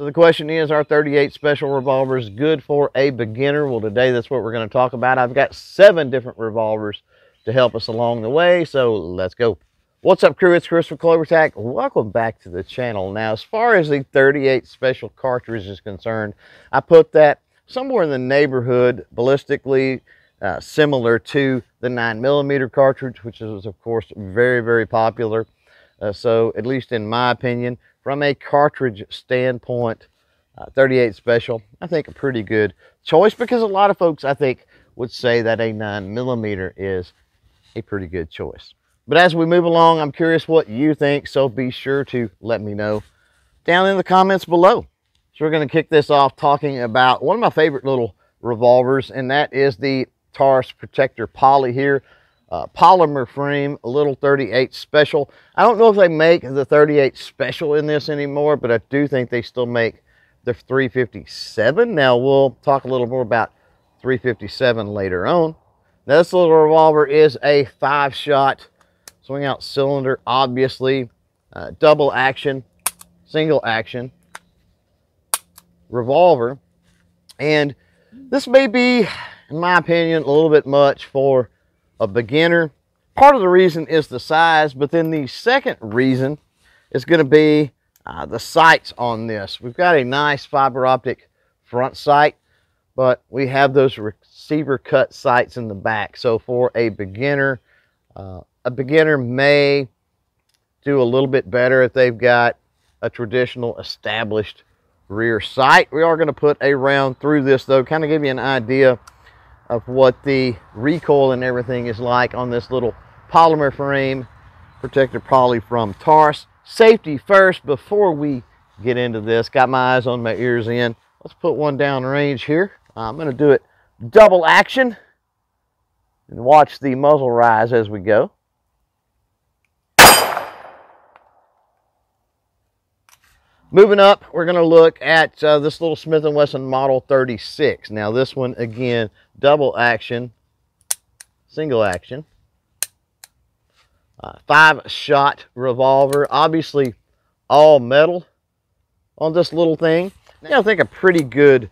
So the question is, are 38 special revolvers good for a beginner? Well, today that's what we're going to talk about. I've got 7 different revolvers to help us along the way, so let's go. What's up, crew? It's Chris from CloverTac. Welcome back to the channel. Now, as far as the 38 special cartridge is concerned, I put that somewhere in the neighborhood, ballistically similar to the 9mm cartridge, which is, of course, very, very popular. So, at least in my opinion, from a cartridge standpoint, 38 special, I think a pretty good choice, because a lot of folks, I think, would say that a 9mm is a pretty good choice. But as we move along, I'm curious what you think, so be sure to let me know down in the comments below. So we're going to kick this off talking about one of my favorite little revolvers, and that is the Taurus Protector Poly here. Polymer frame, a little 38 special. I don't know if they make the 38 special in this anymore, but I do think they still make the 357. Now we'll talk a little more about 357 later on. Now this little revolver is a 5-shot swing out cylinder, obviously, double action, single action revolver. And this may be, in my opinion, a little bit much for a beginner. Part of the reason is the size, but then the second reason is going to be the sights on this. We've got a nice fiber optic front sight, but we have those receiver cut sights in the back. So for a beginner may do a little bit better if they've got a traditional established rear sight. We are going to put a round through this, though, kind of give you an idea of what the recoil and everything is like on this little polymer frame protector poly from Taurus. Safety first before we get into this. Got my eyes on my ears in. Let's put one down range here. I'm going to do it double action and watch the muzzle rise as we go. Moving up, we're going to look at this little Smith & Wesson Model 36. Now this one, again, double action, single action, 5-shot revolver, obviously all metal on this little thing. Now I think a pretty good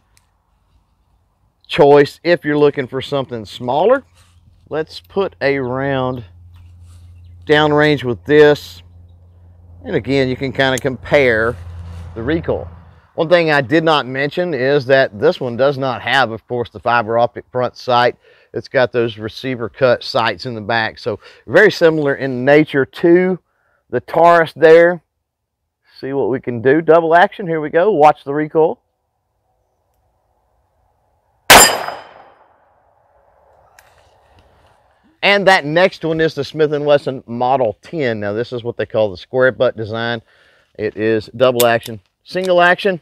choice if you're looking for something smaller. Let's put a round downrange with this. And again, you can kind of compare the recoil. One thing I did not mention is that this one does not have, of course, the fiber optic front sight. It's got those receiver cut sights in the back, so very similar in nature to the Taurus there. See what we can do. Double action, here we go. Watch the recoil. And that next one is the Smith & Wesson Model 10. Now this is what they call the square butt design. It is double action, single action.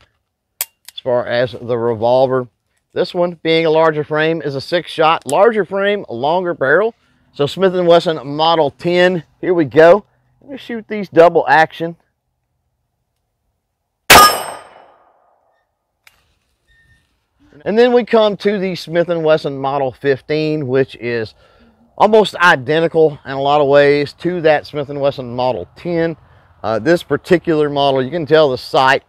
As far as the revolver, this one being a larger frame is a 6-shot, larger frame, a longer barrel. So Smith & Wesson Model 10, here we go. Let me shoot these double action. And then we come to the Smith & Wesson Model 15, which is almost identical in a lot of ways to that Smith & Wesson Model 10. This particular model, you can tell the sight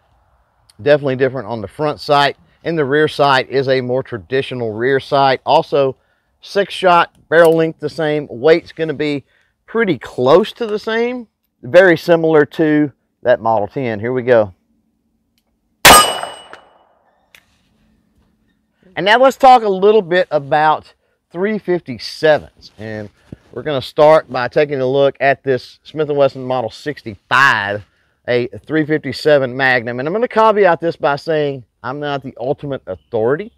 definitely different on the front sight, and the rear sight is a more traditional rear sight. Also 6-shot, barrel length the same, weight's going to be pretty close to the same, very similar to that Model 10. Here we go. And now let's talk a little bit about 357s, and we're going to start by taking a look at this Smith & Wesson Model 65, a 357 Magnum. And I'm going to caveat this by saying I'm not the ultimate authority.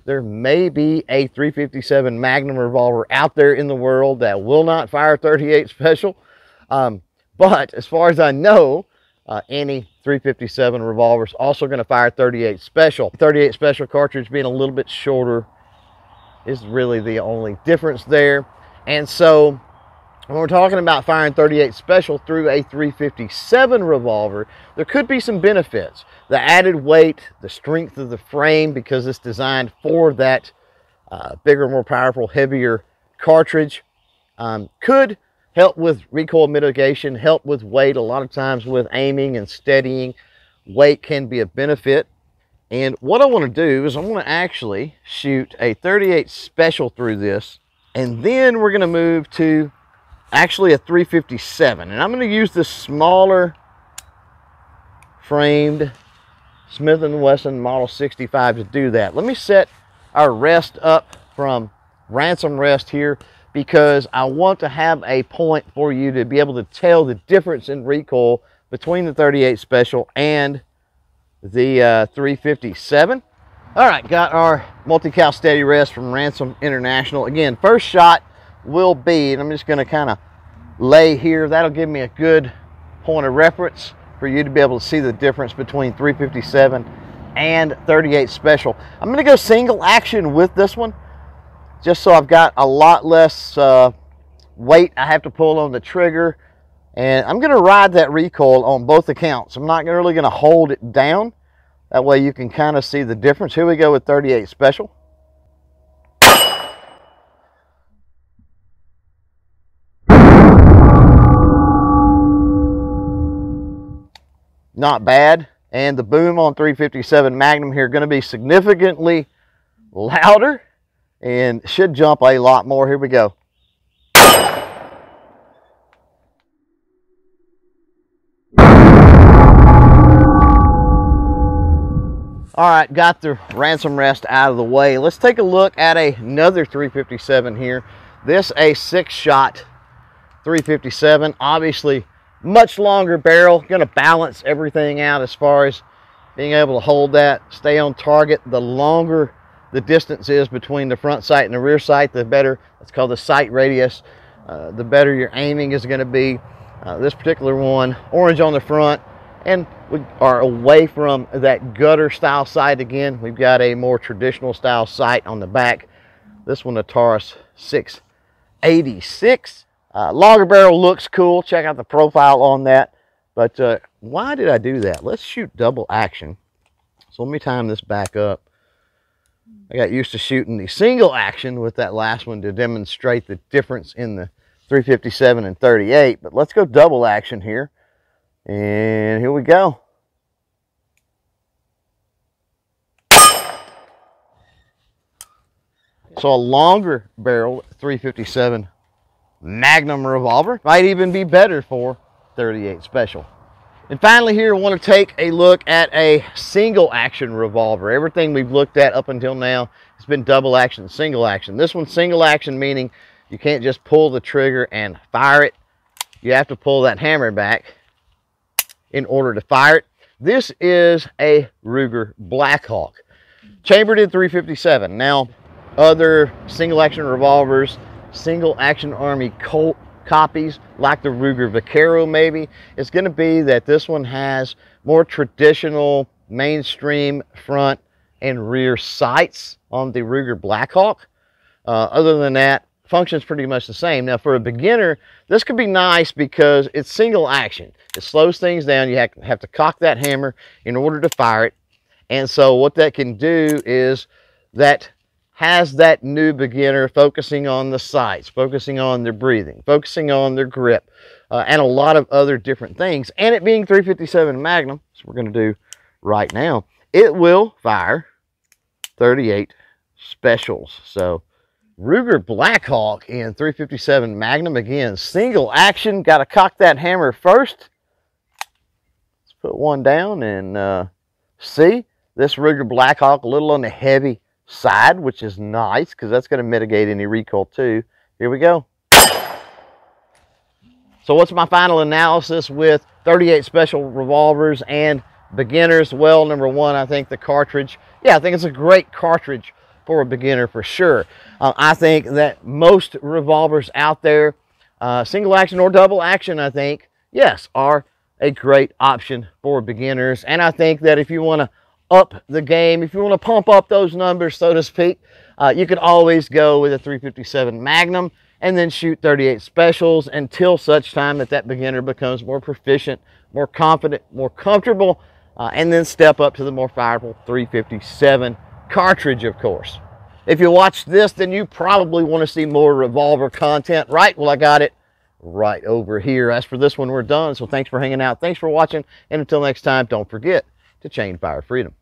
There may be a 357 Magnum revolver out there in the world that will not fire 38 special. But as far as I know, any 357 revolver is also going to fire 38 special. 38 special cartridge being a little bit shorter is really the only difference there. And so when we're talking about firing 38 special through a 357 revolver, there could be some benefits. The added weight, the strength of the frame, because it's designed for that bigger, more powerful, heavier cartridge, could help with recoil mitigation, help with weight, a lot of times with aiming and steadying weight can be a benefit. And what I want to do is I'm going to actually shoot a 38 special through this, and then we're going to move to actually a 357. And I'm going to use this smaller framed Smith & Wesson Model 65 to do that. Let me set our rest up from ransom rest here, because I want to have a point for you to be able to tell the difference in recoil between the 38 special and the 357. All right, got our multi-cal steady rest from Ransom International. Again, first shot will be, and I'm just going to kind of lay here. That'll give me a good point of reference for you to be able to see the difference between 357 and 38 special. I'm going to go single action with this one, just so I've got a lot less weight I have to pull on the trigger. And I'm going to ride that recoil on both accounts. I'm not really going to hold it down. That way you can kind of see the difference. Here we go with 38 special. Not bad. And the boom on 357 Magnum here going to be significantly louder and should jump a lot more. Here we go. All right, got the ransom rest out of the way. Let's take a look at another 357 here. This a 6-shot 357. Obviously, much longer barrel. Going to balance everything out as far as being able to hold that, stay on target. The longer the distance is between the front sight and the rear sight, the better. It's called the sight radius. The better your aiming is going to be. This particular one, orange on the front, and we are away from that gutter style sight again. We've got a more traditional style sight on the back. This one, a Taurus 686. Longer barrel looks cool. Check out the profile on that. But why did I do that? Let's shoot double action. So let me time this back up. I got used to shooting the single action with that last one to demonstrate the difference in the 357 and 38. But let's go double action here. And here we go. So a longer barrel 357 Magnum revolver might even be better for 38 special. And finally here, I want to take a look at a single action revolver. Everything we've looked at up until now has been double action, single action. This one's single action, meaning you can't just pull the trigger and fire it. You have to pull that hammer back in order to fire it. This is a Ruger Blackhawk, chambered in 357. Now, other single action revolvers, single action Army Colt copies like the Ruger Vaquero maybe, it's going to be that this one has more traditional mainstream front and rear sights on the Ruger Blackhawk. Other than that, functions pretty much the same. Now for a beginner, this could be nice because it's single action. It slows things down. You have to cock that hammer in order to fire it. And so what that can do is that has that new beginner focusing on the sights, focusing on their breathing, focusing on their grip, and a lot of other different things. And it being 357 Magnum, so we're going to do right now, it will fire 38 specials. So Ruger Blackhawk in 357 Magnum, again, single action. Got to cock that hammer first. Let's put one down and see. This Ruger Blackhawk a little on the heavy side, which is nice because that's going to mitigate any recoil too. Here we go. So what's my final analysis with 38 special revolvers and beginners? Well, number one, I think the cartridge. Yeah, I think it's a great cartridge for a beginner for sure. I think that most revolvers out there, single action or double action, I think, yes, are a great option for beginners. And I think that if you want to up the game, if you want to pump up those numbers, so to speak, you could always go with a 357 Magnum and then shoot 38 specials until such time that that beginner becomes more proficient, more confident, more comfortable, and then step up to the more powerful 357 cartridge, of course. If you watch this, then you probably want to see more revolver content, right? Well, I got it right over here. As for this one, we're done. So thanks for hanging out. Thanks for watching. And until next time, don't forget, to chain fire freedom.